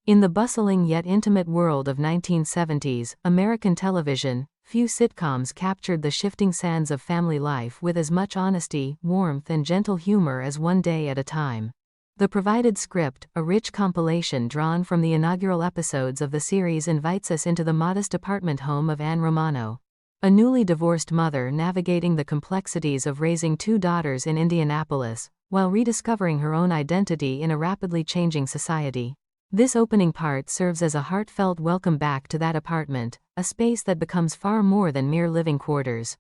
In the bustling yet intimate world of 1970s American television, few sitcoms captured the shifting sands of family life with as much honesty, warmth and gentle humor as One Day at a Time. The provided script, a rich compilation drawn from the inaugural episodes of the series, invites us into the modest apartment home of Anne Romano, a newly divorced mother navigating the complexities of raising two daughters in Indianapolis, while rediscovering her own identity in a rapidly changing society. This opening part serves as a heartfelt welcome back to that apartment, a space that becomes far more than mere living quarters.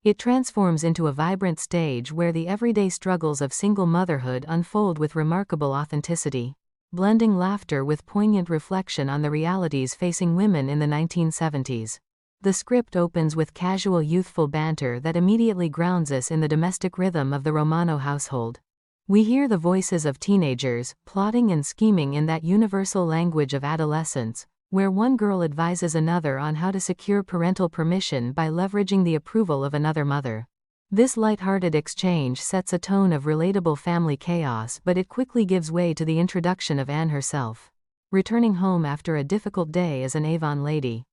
It transforms into a vibrant stage where the everyday struggles of single motherhood unfold with remarkable authenticity, blending laughter with poignant reflection on the realities facing women in the 1970s. The script opens with casual youthful banter that immediately grounds us in the domestic rhythm of the Romano household. We hear the voices of teenagers, plotting and scheming in that universal language of adolescence, where one girl advises another on how to secure parental permission by leveraging the approval of another mother. This light-hearted exchange sets a tone of relatable family chaos, but it quickly gives way to the introduction of Anne herself, returning home after a difficult day as an Avon lady.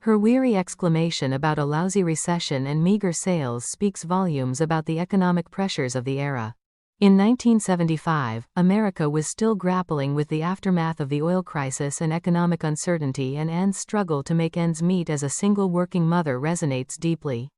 Her weary exclamation about a lousy recession and meager sales speaks volumes about the economic pressures of the era. In 1975, America was still grappling with the aftermath of the oil crisis and economic uncertainty, and Anne's struggle to make ends meet as a single working mother resonates deeply.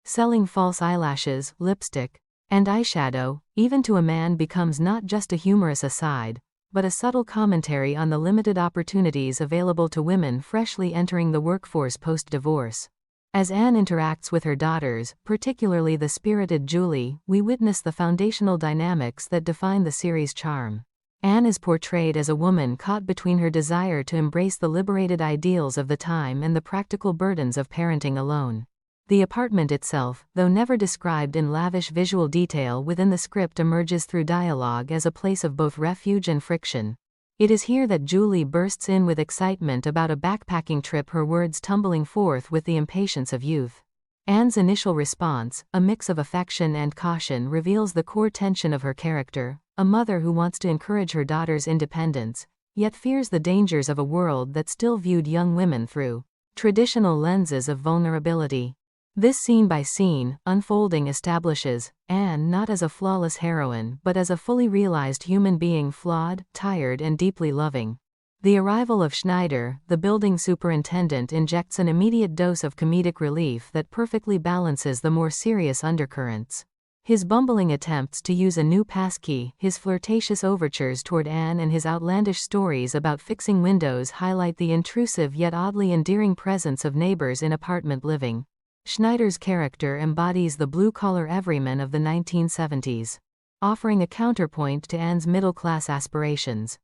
Selling false eyelashes, lipstick, and eyeshadow, even to a man, becomes not just a humorous aside, but a subtle commentary on the limited opportunities available to women freshly entering the workforce post-divorce. As Anne interacts with her daughters, particularly the spirited Julie, we witness the foundational dynamics that define the series' charm. Anne is portrayed as a woman caught between her desire to embrace the liberated ideals of the time and the practical burdens of parenting alone. The apartment itself, though never described in lavish visual detail within the script, emerges through dialogue as a place of both refuge and friction. It is here that Julie bursts in with excitement about a backpacking trip, her words tumbling forth with the impatience of youth. Anne's initial response, a mix of affection and caution, reveals the core tension of her character, a mother who wants to encourage her daughter's independence, yet fears the dangers of a world that still viewed young women through traditional lenses of vulnerability. This scene-by-scene unfolding establishes Anne not as a flawless heroine but as a fully realized human being, flawed, tired and deeply loving. The arrival of Schneider, the building superintendent, injects an immediate dose of comedic relief that perfectly balances the more serious undercurrents. His bumbling attempts to use a new passkey, his flirtatious overtures toward Anne and his outlandish stories about fixing windows highlight the intrusive yet oddly endearing presence of neighbors in apartment living. Schneider's character embodies the blue-collar everyman of the 1970s, offering a counterpoint to Anne's middle-class aspirations.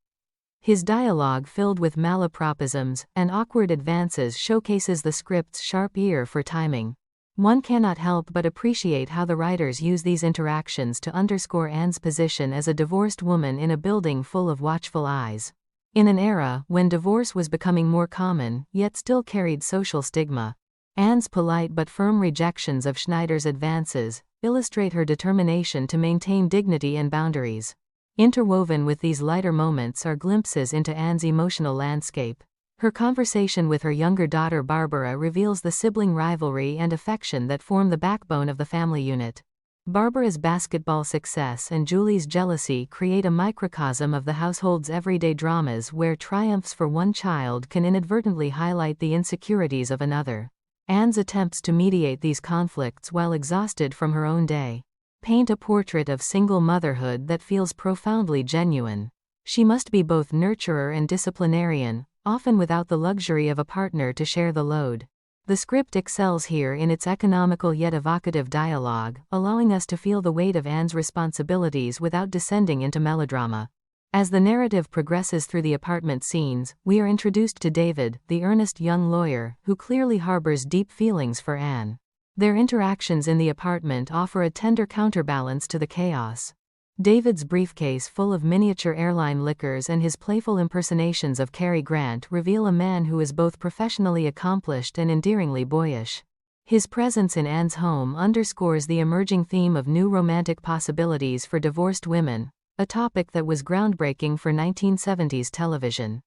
His dialogue, filled with malapropisms and awkward advances, showcases the script's sharp ear for timing. One cannot help but appreciate how the writers use these interactions to underscore Anne's position as a divorced woman in a building full of watchful eyes. In an era when divorce was becoming more common, yet still carried social stigma, Anne's polite but firm rejections of Schneider's advances illustrate her determination to maintain dignity and boundaries. Interwoven with these lighter moments are glimpses into Anne's emotional landscape. Her conversation with her younger daughter Barbara reveals the sibling rivalry and affection that form the backbone of the family unit. Barbara's basketball success and Julie's jealousy create a microcosm of the household's everyday dramas, where triumphs for one child can inadvertently highlight the insecurities of another. Anne's attempts to mediate these conflicts while exhausted from her own day paint a portrait of single motherhood that feels profoundly genuine. She must be both nurturer and disciplinarian, often without the luxury of a partner to share the load. The script excels here in its economical yet evocative dialogue, allowing us to feel the weight of Anne's responsibilities without descending into melodrama. As the narrative progresses through the apartment scenes, we are introduced to David, the earnest young lawyer, who clearly harbors deep feelings for Anne. Their interactions in the apartment offer a tender counterbalance to the chaos. David's briefcase full of miniature airline liquors and his playful impersonations of Cary Grant reveal a man who is both professionally accomplished and endearingly boyish. His presence in Anne's home underscores the emerging theme of new romantic possibilities for divorced women, a topic that was groundbreaking for 1970s television.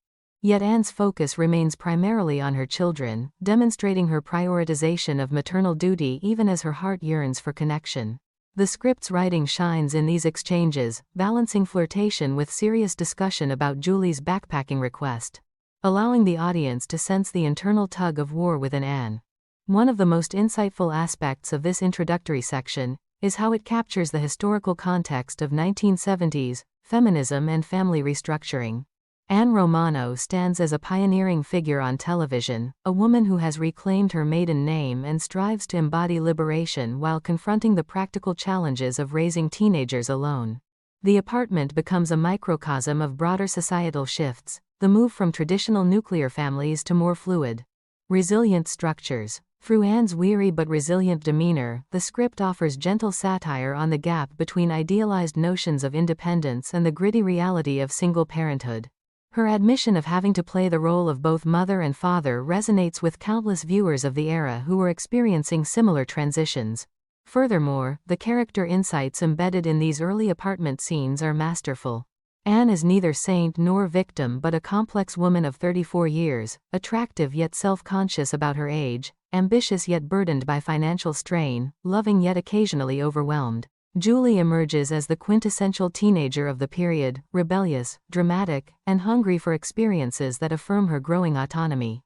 Yet Anne's focus remains primarily on her children, demonstrating her prioritization of maternal duty even as her heart yearns for connection. The script's writing shines in these exchanges, balancing flirtation with serious discussion about Julie's backpacking request, allowing the audience to sense the internal tug of war within Anne. One of the most insightful aspects of this introductory section is how it captures the historical context of 1970s feminism and family restructuring. Anne Romano stands as a pioneering figure on television, a woman who has reclaimed her maiden name and strives to embody liberation while confronting the practical challenges of raising teenagers alone. The apartment becomes a microcosm of broader societal shifts, the move from traditional nuclear families to more fluid, resilient structures. Through Anne's weary but resilient demeanor, the script offers gentle satire on the gap between idealized notions of independence and the gritty reality of single parenthood. Her admission of having to play the role of both mother and father resonates with countless viewers of the era who were experiencing similar transitions. Furthermore, the character insights embedded in these early apartment scenes are masterful. Anne is neither saint nor victim but a complex woman of 34 years, attractive yet self-conscious about her age, ambitious yet burdened by financial strain, loving yet occasionally overwhelmed. Julie emerges as the quintessential teenager of the period, rebellious, dramatic, and hungry for experiences that affirm her growing autonomy.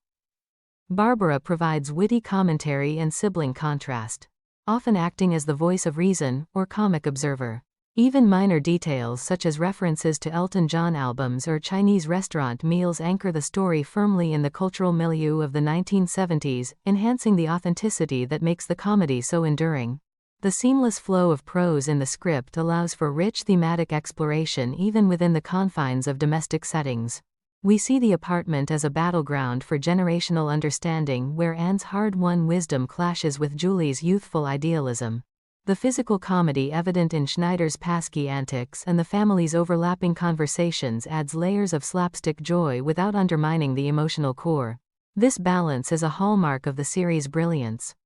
Barbara provides witty commentary and sibling contrast, often acting as the voice of reason or comic observer. Even minor details such as references to Elton John albums or Chinese restaurant meals anchor the story firmly in the cultural milieu of the 1970s, enhancing the authenticity that makes the comedy so enduring. The seamless flow of prose in the script allows for rich thematic exploration even within the confines of domestic settings. We see the apartment as a battleground for generational understanding where Anne's hard-won wisdom clashes with Julie's youthful idealism. The physical comedy evident in Schneider's pasky antics and the family's overlapping conversations adds layers of slapstick joy without undermining the emotional core. This balance is a hallmark of the series' brilliance,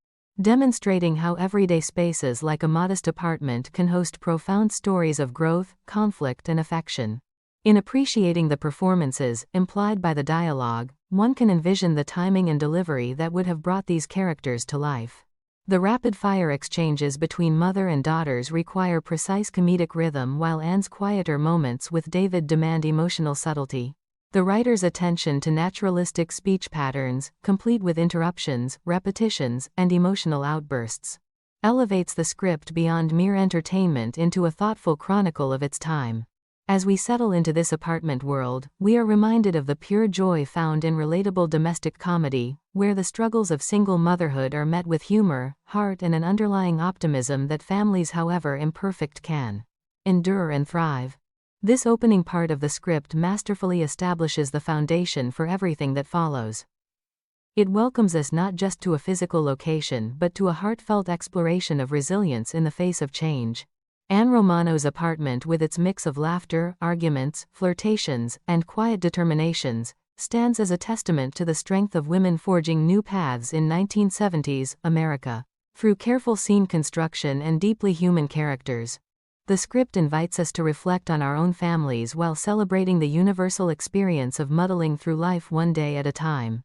demonstrating how everyday spaces like a modest apartment can host profound stories of growth, conflict, and affection. In appreciating the performances implied by the dialogue, one can envision the timing and delivery that would have brought these characters to life. The rapid-fire exchanges between mother and daughters require precise comedic rhythm while Anne's quieter moments with David demand emotional subtlety. The writer's attention to naturalistic speech patterns, complete with interruptions, repetitions, and emotional outbursts, elevates the script beyond mere entertainment into a thoughtful chronicle of its time. As we settle into this apartment world, we are reminded of the pure joy found in relatable domestic comedy, where the struggles of single motherhood are met with humor, heart, and an underlying optimism that families, however imperfect, can endure and thrive. This opening part of the script masterfully establishes the foundation for everything that follows. It welcomes us not just to a physical location but to a heartfelt exploration of resilience in the face of change. Anne Romano's apartment, with its mix of laughter, arguments, flirtations, and quiet determinations, stands as a testament to the strength of women forging new paths in 1970s America. Through careful scene construction and deeply human characters, the script invites us to reflect on our own families while celebrating the universal experience of muddling through life one day at a time.